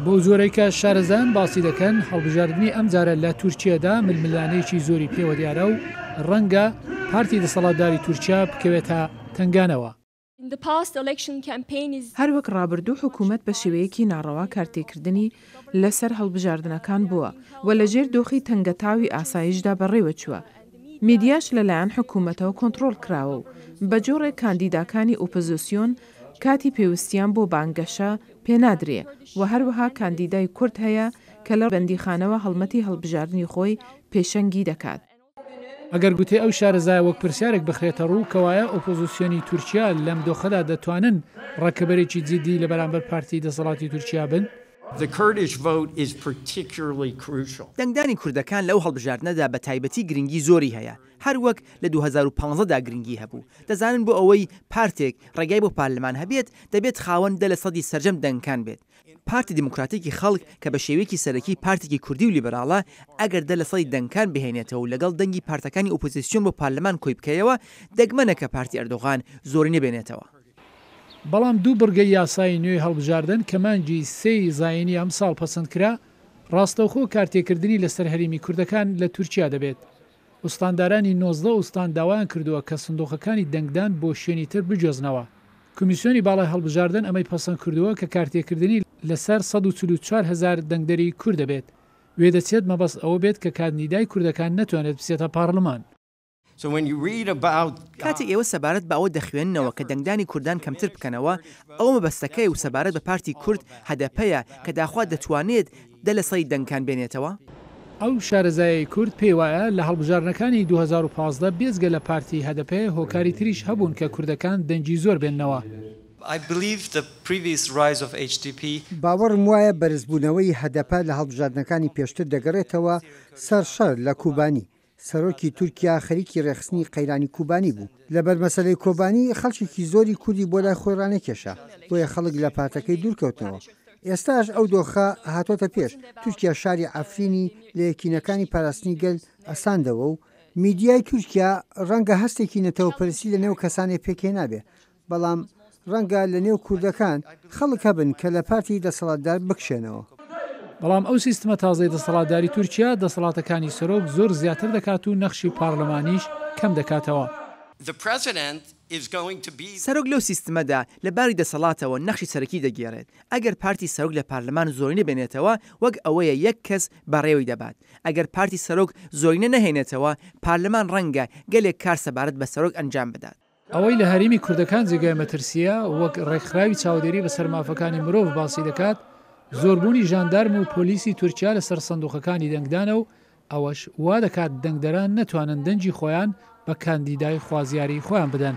بۆ زۆرێکە شارەزان باسی دەکەن هەڵبژاردننی ئەم جارە لە تورکیەدا ململانەیەکی زۆری پێوە دیارە و ڕەنگە پارتی دەسەڵاتداری تورکیا بکەوێتە تنگانەوە. هەروەک ڕابردوو حکوومەت بە شێوەیەکی ناڕەوا کارتێکردنی لەسەر هەڵبژاردنەکان بووە و لەژێر دۆخی تەنگەتاوی ئاسایشدا بەڕێوە چووە. میدیاش لەلایەن حکوومەتەوە کۆنتڕۆڵ کراوە و بەجۆڕێک کاندیداکانی ئۆپۆزیسیۆن کاتی پێویستیان بۆ بانگەشە پێنادرێ و هەروەها کاندیدای کورد هەیە کە لە بەندیخانەوە هەڵمەتی هەڵبژاردننی خۆی پێشەنگی دەکات. ئەگەر گوتێ ئەو شارەزای وەک پرسیارێک بخرێتە ڕوو کەوایە ئۆپۆزیسیۆنی تورکیا لەم دۆخەدا دەتوانن ڕەکەبەرێکی جدی لە بەرامبەر پارتی دەسەڵاتی تورکیا بن. دەنگدانی کوردەکان لەو هەڵبژاردنەدا بە تایبەتی گرنگی زۆری هەیە. هەروەک لە 2015دا گرنگی هەبوو. دەزانن بۆ ئەوەی پارتێک ڕێگای بۆ پارلەمان هەبێت دەبێت خاوەندە لە سەدی سەرجەم دەنگکان بێت. پارتی دیموکراتێکی خەڵک کە بە شێوەیەکی سەرەکی پارتێکی کوردی و لیبراڵە ئەگەر دە لە سەدی دەنگکان بهێنێتەوە و لەگەڵ دەنگی پارتەکانی ئۆپۆزیسیۆن بۆ پارلەمان کۆی بکەیەوە دەگمەنەکە پارتی ئەردۆغان زۆری نەبێنێتەوە. بەڵام دوو بڕگەی یاسای نوێی هەڵبژاردن کە مانگی 3 زاینی ئەم ساڵ پەسەندکرا ڕاستەوخۆ کارتێکردنی لەسەر هەرێمی کوردەکان لە تورکیا دەبێت. ئوستاندارانی 19 ئوستان داوایان کردووە کە سندوقەکانی دەنگدان بۆ شوێنی تر بجۆزنەوە. کمیسیۆنی باڵای هەڵبژاردن ئەمەی پەسەند کردووە کە کارتێکردنی لەسەر 144,000 دەنگدەری کورد دەبێت. وێ دەچێت مەبەست ئەوە بێت کە کاندیدای کوردەکان نەتوانێت بچێتە پارلەمان. کاتێک ئێوە سەبارەت بە ئەوە دەخوێننەوە کە دەنگدانی کوردان کەمتر بکەنەوە ئەوە مەبەستەکەی و سەبارەت بە پارتی کورد هەدەپەیە کە داخوا دەتوانێت دە لە سەی دەنگکان بێنێتەوە. ئەو شارەزایی کورد پێی وایە لە هەڵبژاردنەکانی 2015 بێزگە لە پارتی هەدەپەیە هۆکاری تریش هەبوون کە کوردەکان دەنگی زۆر بێننەوە. باوەڕم وایە بەرزبوونەوەی هەدەپە لە هەڵبژاردنەکانی پێشتر دەگەڕێتەوە سەر شەر لە کوبانی. سەرۆکی تورکیا خەریکی ڕێخستنی قەیرانی کوبانی بوو. لەبەر مەسەلەی کۆبانی خەڵکێکی زۆری کوردی بۆ لای خۆی ڕانەکێشا بۆیە خەڵک لە پارتەکەی دوورکەوتنەوە. ئێستاش ئەو دۆخە هاتۆتە پێش. تورکیا شاری ئەفرینی لە یەکینەکانی پاراستنی گەل ئەساندەوە و میدیای تورکیا ڕەنگە هەستێکی نەتەوەپەرستی لە نێو کەسانێک پێکێ نابێ. بەڵام ڕەنگە لە نێو کوردەکان خەڵک هەبن کە لە پارتی دەسەڵاتدار بکشێنەوە. بەڵام ئەو سیستمە تازای دەسەڵاتداری تورکیا دەسەڵاتەکانی سەرۆک زۆر زیاتر دەکات و نەخشی پارلەمانیش کەم دەکاتەوە. سەرۆک لەو سیستمەدا لەباری دەسەڵاتەوە نەخشی سەرەکی دەگێڕێت. ئەگەر پارتی سەرۆک لە پارلەمان زۆرینە بێنێتەوە وەک ئەوەیە یەک کەس بەڕێوەی دەبات. ئەگەر پارتی سەرۆک زۆرینە نەهێنێتەوە پارلەمان ڕەنگە گەلێک کار سەبارەت بە سەرۆک ئەنجام بدات. ئەوەی لە هەرێمی کوردەکان جێگای مەترسیە وەک ڕێکخراوی چاودێری بەسەر مافەکانی مرۆڤ باسی دەکات زۆربوونی ژاندارم و پۆلیسی تورکیا لەسەر سندوقەکانی دەنگدانە و ئەوەش وا دەکات دەنگدەران نەتوانن دەنگی خۆیان بە کاندیدای خوازیاری خۆیان بدەن.